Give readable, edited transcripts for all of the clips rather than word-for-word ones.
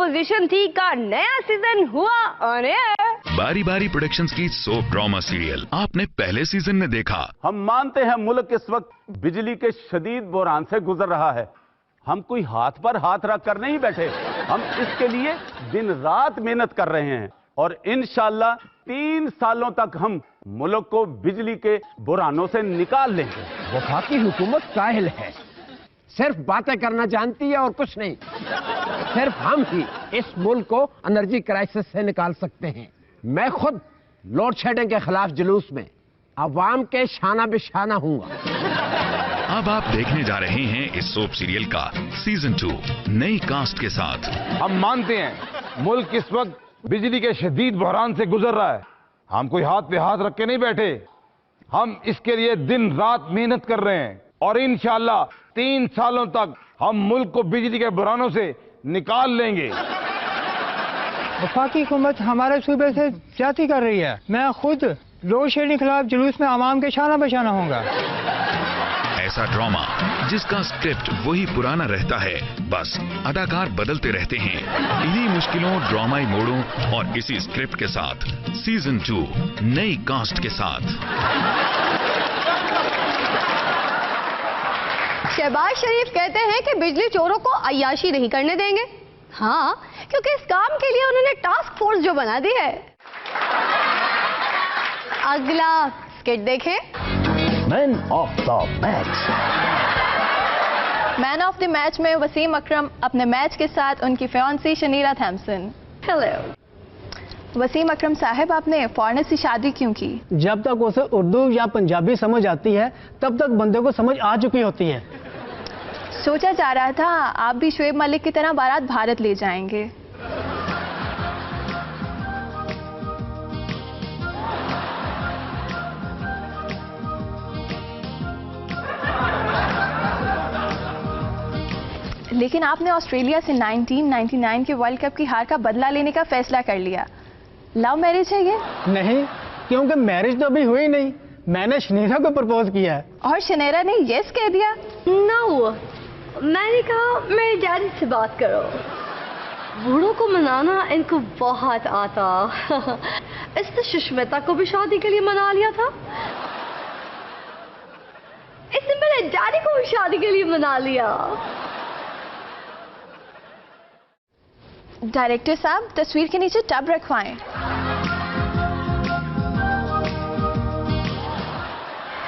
Opposition थी का नया सीजन हुआ ऑन एयर। बारी बारी प्रोडक्शंस की सोप ड्रामा सीरियल आपने पहले सीजन में देखा। हम मानते हैं मुल्क इस वक्त बिजली के शदीद बुहरान से गुजर रहा है। हम कोई हाथ पर हाथ रख कर नहीं बैठे, हम इसके लिए दिन रात मेहनत कर रहे हैं और इंशाअल्लाह 3 सालों तक हम मुल्क को बिजली के बुहरानों से निकाल लेंगे। वफाकी हुकूमत काहिल है, सिर्फ बातें करना जानती है और कुछ नहीं। सिर्फ हम ही इस मुल्क को एनर्जी क्राइसिस से निकाल सकते हैं। मैं खुद लोड शेडिंग के खिलाफ जुलूस में अवाम के शाना बिशाना हूँगा। अब आप देखने जा रहे हैं इस सोप सीरियल का सीजन 2 नई कास्ट के साथ। हम मानते हैं मुल्क इस वक्त बिजली के शदीद बहरान से गुजर रहा है। हम कोई हाथ पे हाथ रख के नहीं बैठे, हम इसके लिए दिन रात मेहनत कर रहे हैं और इंशाअल्लाह 3 सालों तक हम मुल्क को बिजली के बहरानों से निकाल लेंगे। वफाकी हुकूमत हमारे सूबे से ज्यादती कर रही है। मैं खुद लोड शेडिंग के खिलाफ जुलूस में आवाम के शाना बशाना होगा। ऐसा ड्रामा जिसका स्क्रिप्ट वही पुराना रहता है, बस अदाकार बदलते रहते हैं। इन्हीं मुश्किलों, ड्रामाई मोड़ों और इसी स्क्रिप्ट के साथ सीजन 2 नई कास्ट के साथ। शहबाज शरीफ कहते हैं कि बिजली चोरों को अय्याशी नहीं करने देंगे। हाँ, क्योंकि इस काम के लिए उन्होंने टास्क फोर्स जो बना दी है। अगला स्किट देखें। Man of the match. Man of the match में वसीम अकरम अपने मैच के साथ उनकी फियांसी शनीरा थॉम्सन। हेलो वसीम अकरम साहब, आपने फॉरेनर से शादी क्यों की? जब तक उसे उर्दू या पंजाबी समझ आती है तब तक बंदे को समझ आ चुकी होती है। सोचा जा रहा था आप भी शोएब मलिक की तरह बारात भारत ले जाएंगे। लेकिन आपने ऑस्ट्रेलिया से 1999 के वर्ल्ड कप की हार का बदला लेने का फैसला कर लिया। लव मैरिज है ये? नहीं, क्योंकि मैरिज तो अभी हुई नहीं। मैंने शनीरा को प्रपोज किया है। और शनेरा ने यस कह दिया? नो, मैंने कहा मेरे डैडी से बात करो। बूढ़ों को मनाना इनको बहुत आता। इसने सुष्मिता को भी शादी के लिए मना लिया था। इसने मेरे डैडी को भी शादी के लिए मना लिया। डायरेक्टर साहब, तस्वीर के नीचे टब रखवाएं।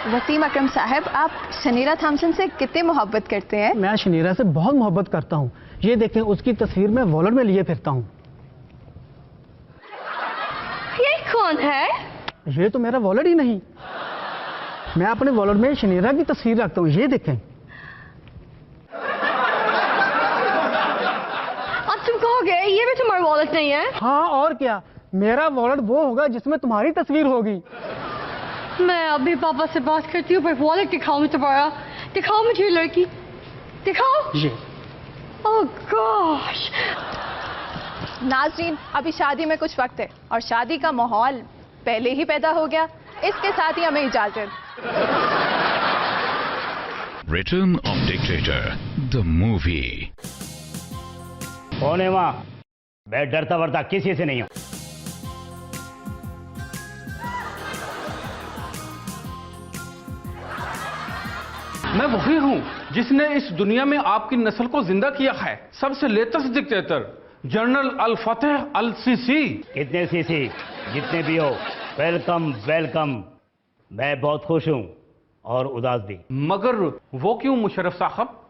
वसीम अकरम साहब, आप शनीरा थॉम्सन से कितने मोहब्बत करते हैं? मैं शनीरा से बहुत मोहब्बत करता हूँ। ये देखें, उसकी तस्वीर मैं वॉलेट में लिए फिरता हूँ। ये कौन है? ये तो मेरा वॉलेट ही नहीं। मैं अपने वॉलेट में शनीरा की तस्वीर रखता हूँ। ये देखें। अब तुम कहोगे ये भी तुम्हारा वॉलेट नहीं है? हाँ, और क्या। मेरा वॉलेट वो होगा जिसमें तुम्हारी तस्वीर होगी। मैं अभी पापा से बात करती हूँ, पर वॉलेट दिखाओ मुझे तुम्हारा। दिखाओ मुझे लड़की, दिखाओ। ये ओह गॉश। नाज़रीन, अभी शादी में कुछ वक्त है और शादी का माहौल पहले ही पैदा हो गया। इसके साथ ही हमें इजाजत। Return of dictator the movie. कौन है वहां? मैं डरता वरता किसी से नहीं हूं। मैं वही हूँ जिसने इस दुनिया में आपकी नस्ल को जिंदा किया है। सबसे लेटेस्ट डिक्टेटर जनरल अल फतेह अल सीसी। कितने सीसी, जितने भी हो, वेलकम वेलकम। मैं बहुत खुश हूँ और उदास भी। मगर वो क्यों मुशर्रफ साहब?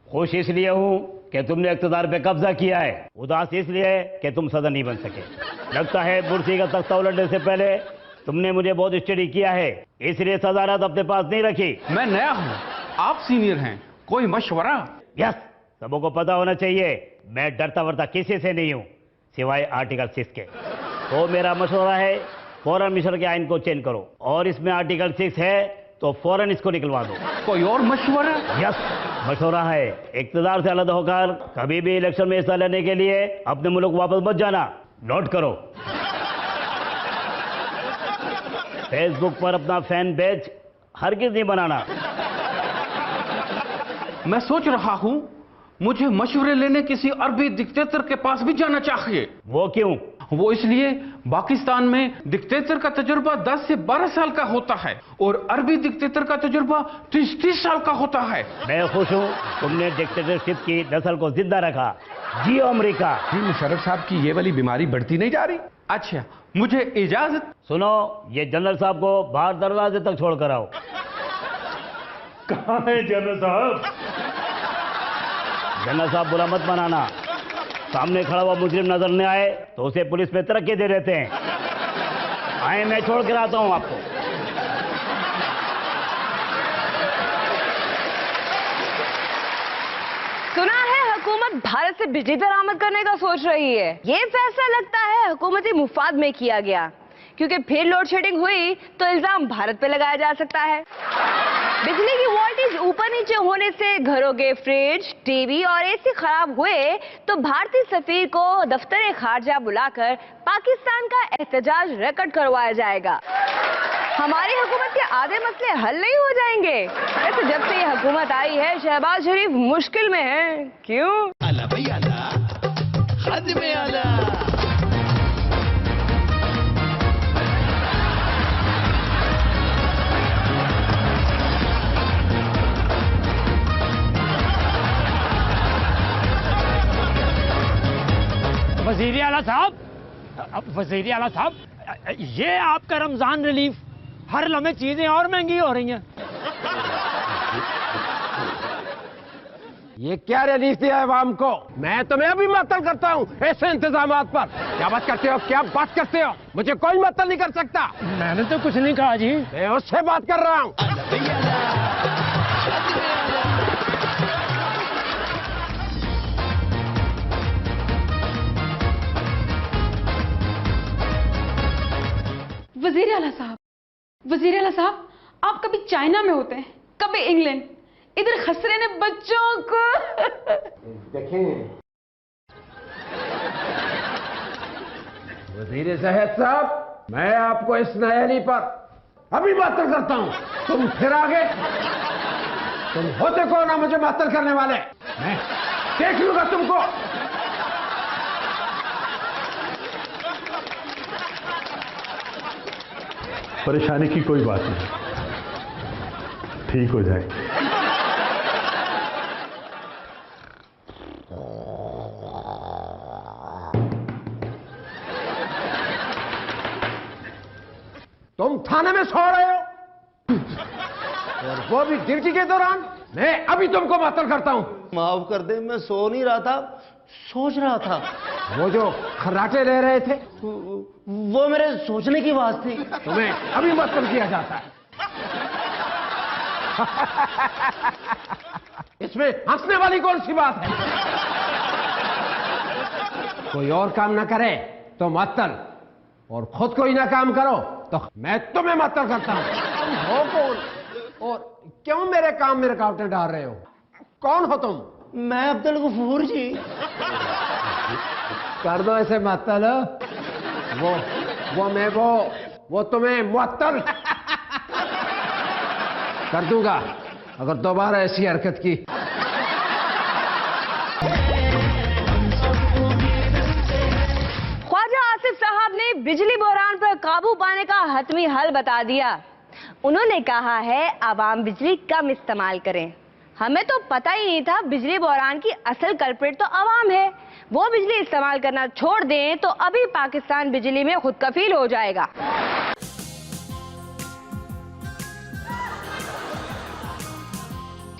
खुश इसलिए हूँ कि तुमने इक़्तिदार पे कब्जा किया है, उदास इसलिए कि तुम सदर नहीं बन सके। लगता है कुर्सी का तख्ता उलटने से पहले तुमने मुझे बहुत स्टडी किया है, इसलिए सदारत अपने पास नहीं रखी। मैं नया हूँ, आप सीनियर हैं, कोई मशवरा? यस, सबको पता होना चाहिए मैं डरता वरता किसी से नहीं हूँ सिवाय आर्टिकल 6 के। तो मेरा मशवरा है फौरन मिस्र के आइन को चेंज करो और इसमें आर्टिकल 6 है तो फौरन इसको निकलवा दो। कोई और मशवरा? यस, मशवरा है इक़्तिदार से अलग होकर कभी भी इलेक्शन में हिस्सा लेने के लिए अपने मुल्क वापस मत जाना। नोट करो। फेसबुक पर अपना फैन पेज हरगिज नहीं बनाना। मैं सोच रहा हूँ मुझे मशवरे लेने किसी अरबी डिक्टेटर के पास भी जाना चाहिए। वो क्यों? वो इसलिए, पाकिस्तान में डिक्टेटर का तजुर्बा 10 से 12 साल का होता है और अरबी डिक्टेटर का तजुर्बा 30-30 साल का होता है। मैं खुश हूँ तुमने डिक्टेटरशिप की नस्ल को जिंदा रखा। जियो अमेरिका। जी मुशर्रफ साहब की ये वाली बीमारी बढ़ती नहीं जा रही? अच्छा, मुझे इजाजत। सुनो, ये जनरल साहब को बाहर दरवाजे तक छोड़ कर आओ। कहाँ है जनरल साहब? जनरल साहब बुरा मत बनाना, सामने खड़ा हुआ मुजरिम नजर नहीं आए तो उसे पुलिस में तरक्की दे देते हैं। आए, मैं छोड़ कर आता हूं आपको। सुना है हुकूमत भारत से बिजली बरामद करने का सोच रही है। ये फैसला लगता है हुकूमती मुफाद में किया गया, क्योंकि फिर लोड शेडिंग हुई तो इल्जाम भारत पे लगाया जा सकता है। बिजली की वोल्टेज ऊपर नीचे होने से घरों के फ्रिज, टीवी और एसी खराब हुए तो भारतीय सफीर को दफ्तर खारजा बुलाकर पाकिस्तान का एहतजाज रिकॉर्ड करवाया जाएगा। हमारी हुकूमत के आधे मसले हल नहीं हो जाएंगे। वैसे जब से ये हुकूमत आई है शहबाज शरीफ मुश्किल में है। क्यों? आला भाई आला, हद में आला। वज़ीर आला साहब, वज़ीर आला साहब, ये आपका रमजान रिलीफ, हर लम्हे चीजें और महंगी हो रही हैं। ये क्या रिलीफ दिया है आवाम को? मैं तुम्हें अभी मअतल करता हूँ ऐसे इंतजामात पर। क्या बात करते हो, क्या बात करते हो? मुझे कोई मअतल नहीं कर सकता। मैंने तो कुछ नहीं कहा जी। मैं उससे बात कर रहा हूँ। वज़ीर आला साहब, वज़ीर आला साहब, आप कभी चाइना में होते हैं, कभी इंग्लैंड, इधर खसरे ने बच्चों को। देखें वज़ीर सेहत साहब, मैं आपको इस नयाली पर अभी मअतल करता हूँ। तुम फिर आगे, तुम होते कौन ना मुझे मअतल करने वाले? मैं देख लूंगा तुमको। परेशानी की कोई बात नहीं, ठीक हो जाएगी। तुम थाने में सो रहे हो और वो भी ड्यूटी के दौरान? मैं अभी तुमको मअतल करता हूं। माफ कर दे, मैं सो नहीं रहा था, सोच रहा था। वो जो खर्राटे ले रहे थे वो मेरे सोचने की बात थी। तुम्हें अभी मअतल किया जाता है। इसमें हंसने वाली कौन सी बात है? कोई और काम ना करे तो मअतल, और खुद कोई ना काम करो तो मैं तुम्हें मअतल करता हूं। तुम हो कौन और क्यों मेरे काम में रुकावटें डाल रहे हो? कौन हो तुम? मैं अब्दुल गफूर जी। कर दो ऐसे मअतल। वो तुम्हें मुअत्तल कर दूंगा अगर दोबारा ऐसी हरकत की। ख्वाजा आसिफ साहब ने बिजली बहरान पर काबू पाने का हतमी हल बता दिया। उन्होंने कहा है आवाम बिजली कम इस्तेमाल करें। हमें तो पता ही नहीं था बिजली बहरान की असल कल्प्रिट तो आवाम है। वो बिजली इस्तेमाल करना छोड़ दें तो अभी पाकिस्तान बिजली में खुद कफील हो जाएगा।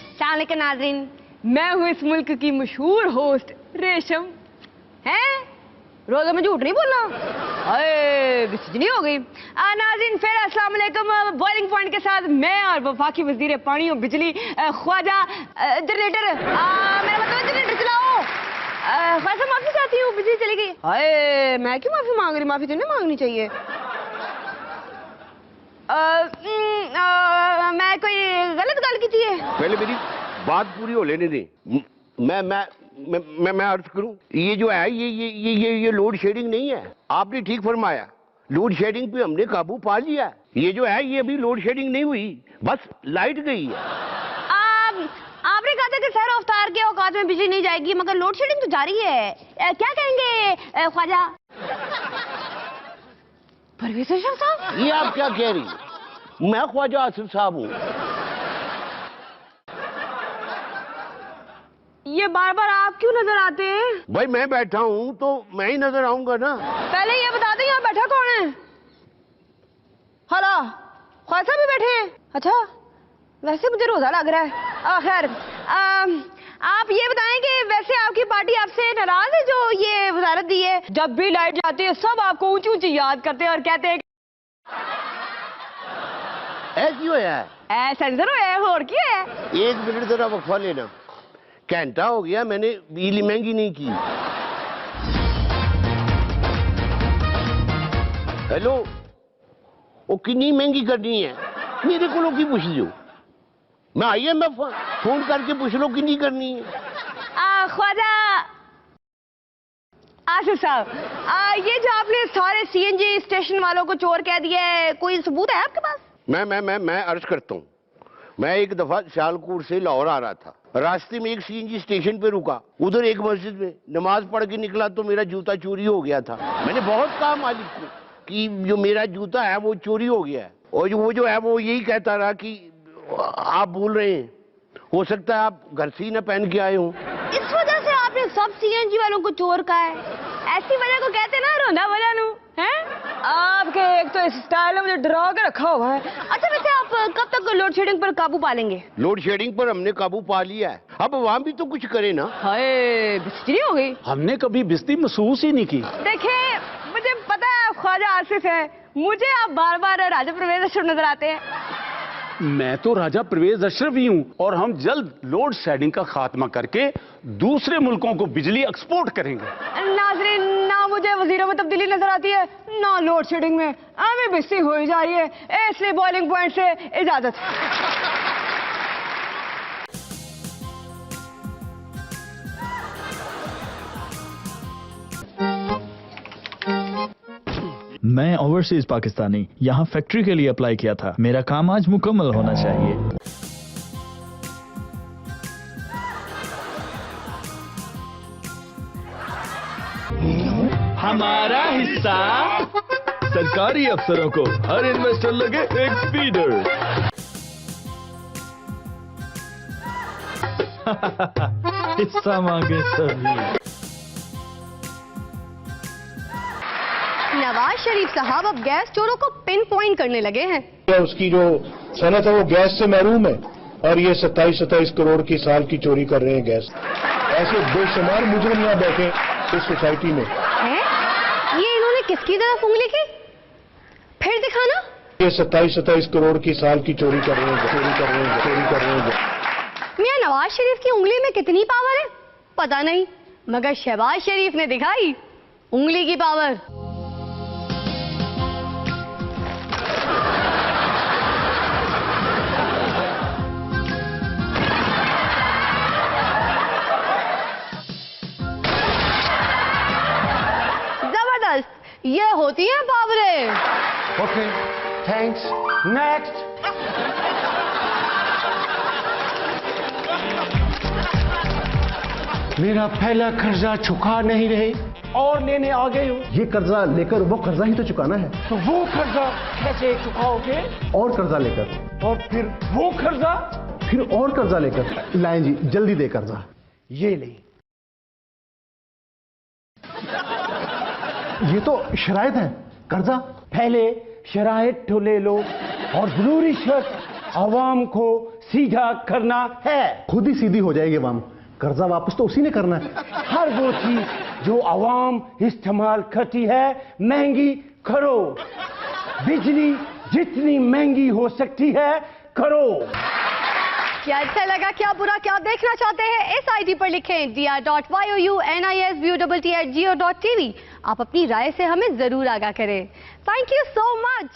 अस्सलाम वालेकुम नाज़रीन, मैं हूँ इस मुल्क की मशहूर होस्ट रेशम। हैं? रोज़ा में झूठ नहीं बोलना। अरे बिजली हो गई। नाज़रीन फिर अस्सलाम वालेकुम। बॉइलिंग पॉइंट के साथ मैं और वफाकी वजीर पानी और बिजली ख्वाजा जनरेटर, मेरा मतलब जनरेटर चलाओ। ख्वाजा माफी चाहती हूँ, बिजली चली गई। अरे मैं क्यों माफी मांग रही? माफी तो नहीं मांगनी चाहिए। मैं कोई गलत गल की थी? पहले मेरी बात पूरी हो लेने दें। मैं अर्ज करूं, ये जो है ये लोड शेडिंग नहीं है। आपने ठीक फरमाया, लोड शेडिंग पे हमने काबू पा लिया। ये जो है ये अभी लोड शेडिंग नहीं हुई, बस लाइट गई है। आपने कहा था है कि सर अवतार के औकात में बिजली नहीं जाएगी, मगर लोड शेडिंग तो जारी है। क्या कहेंगे ख्वाजा? परवेज अशरफ साहब, ये आप क्या कह रही? मैं ख्वाजा आसिफ साहब हूँ। ये बार बार आप क्यों नजर आते हैं? भाई मैं बैठा हूँ तो मैं ही नजर आऊंगा ना। पहले ये बता दें यहाँ बैठा कौन है? हला ख्वाजा भी बैठे हैं? अच्छा, वैसे मुझे रोजा लग रहा है। खैर, आप ये बताएं कि वैसे आपकी पार्टी आपसे नाराज है जो ये वजारत दी है? जब भी लाइट जाती है सब आपको ऊंची ऊंची याद करते हैं और कहते हैं ऐसी हो है, ऐसा जरूर है। और क्या है? 1 मिनट जरा वक्फा लेना, घंटा हो गया मैंने बिजली महंगी नहीं की। हेलो, वो कितनी महंगी करनी है मेरे को की पूछ लो, मैं IMF फोन करके पूछ लो कितनी करनी है। ख्वाजा आसिफ साहब, ये जो आपने सारे CNG स्टेशन वालों को चोर कह दिया है, कोई सबूत है आपके पास? मैं अर्ज करता हूँ, मैं एक दफा सियालकोट से लाहौर आ रहा था, रास्ते में एक CNG स्टेशन पे रुका, उधर एक मस्जिद में नमाज पढ़ के निकला तो मेरा जूता चोरी हो गया था। मैंने बहुत कहा मालिक को कि जो मेरा जूता है वो चोरी हो गया है, और वो जो है वो यही कहता रहा कि आप भूल रहे हैं, हो सकता है आप घर से ही ना पहन के आए हो। इस वजह से आपने सब CNG वालों को चोर कहा है? ऐसी वजह को कहते ना रोना वजह है। आपके एक तो इस स्टाइल में मुझे डरा के रखा हुआ है। अच्छा, वैसे आप कब तक लोड शेडिंग पर काबू पा लेंगे? लोड शेडिंग पर हमने काबू पा लिया है, अब वहाँ भी तो कुछ करे ना। हाय, बिजली हो गई। हमने कभी बिजली महसूस ही नहीं की। देखिए, मुझे पता है आप ख्वाजा आसिफ है, मुझे आप बार बार राजा परवेज अशरफ नजर आते हैं। मैं तो राजा परवेज अशरफ ही हूँ, और हम जल्द लोड शेडिंग का खात्मा करके दूसरे मुल्कों को बिजली एक्सपोर्ट करेंगे। नाज़रीन, ना मुझे वजीरों में तब्दीली नजर आती है, ना लोड शेडिंग में। हमें बिजली हो ही जा रही है, इसलिए बॉइलिंग पॉइंट से इजाजत। मैं ओवरसीज पाकिस्तानी यहाँ फैक्ट्री के लिए अप्लाई किया था। मेरा काम आज मुकम्मल होना चाहिए। हमारा हिस्सा। सरकारी अफसरों को हर इन्वेस्टर लगे एक फीडर। हिस्सा मांगे सभी। नवाज शरीफ साहब अब गैस चोरों को पिन पॉइंट करने लगे हैं। उसकी जो सनत है वो गैस से महरूम है, और ये 27 करोड़ की साल की चोरी कर रहे हैं गैस। ऐसे बेशुमार मुजरिम यहाँ बैठे इस सोसाइटी में है? ये इन्होंने किसकी तरफ उंगली की? फिर दिखाना। ये 27 करोड़ की साल की चोरी कर रहे हैं, चोरी कर रहे हैं, चोरी कर रहे हैं। मियां नवाज शरीफ की उंगली में कितनी पावर है पता नहीं, मगर शहबाज शरीफ ने दिखाई उंगली की पावर। ये होती है पावरें। Okay, thanks. नेक्स्ट। मेरा पहला कर्जा चुका नहीं रहे और लेने आ गए हो। ये कर्जा लेकर वो कर्जा ही तो चुकाना है। तो वो कर्जा कैसे चुकाओगे? और कर्जा लेकर। और फिर वो कर्जा? फिर और कर्जा लेकर। लाएं जी, जल्दी दे कर्जा। ये ले। ये तो शराइत है, कर्जा। पहले शराइत तो ले लो, और जरूरी शर्त आवाम को सीधा करना है। खुद ही सीधी हो जाएगी आवाम, कर्जा वापस तो उसी ने करना है। हर वो चीज जो आवाम इस्तेमाल करती है महंगी करो। बिजली जितनी महंगी हो सकती है करो। क्या अच्छा लगा, क्या बुरा, क्या देखना चाहते हैं? इस ID पर लिखें dr.younnisbutT@geo.tv। आप अपनी राय से हमें जरूर आगाह करें। Thank you so much.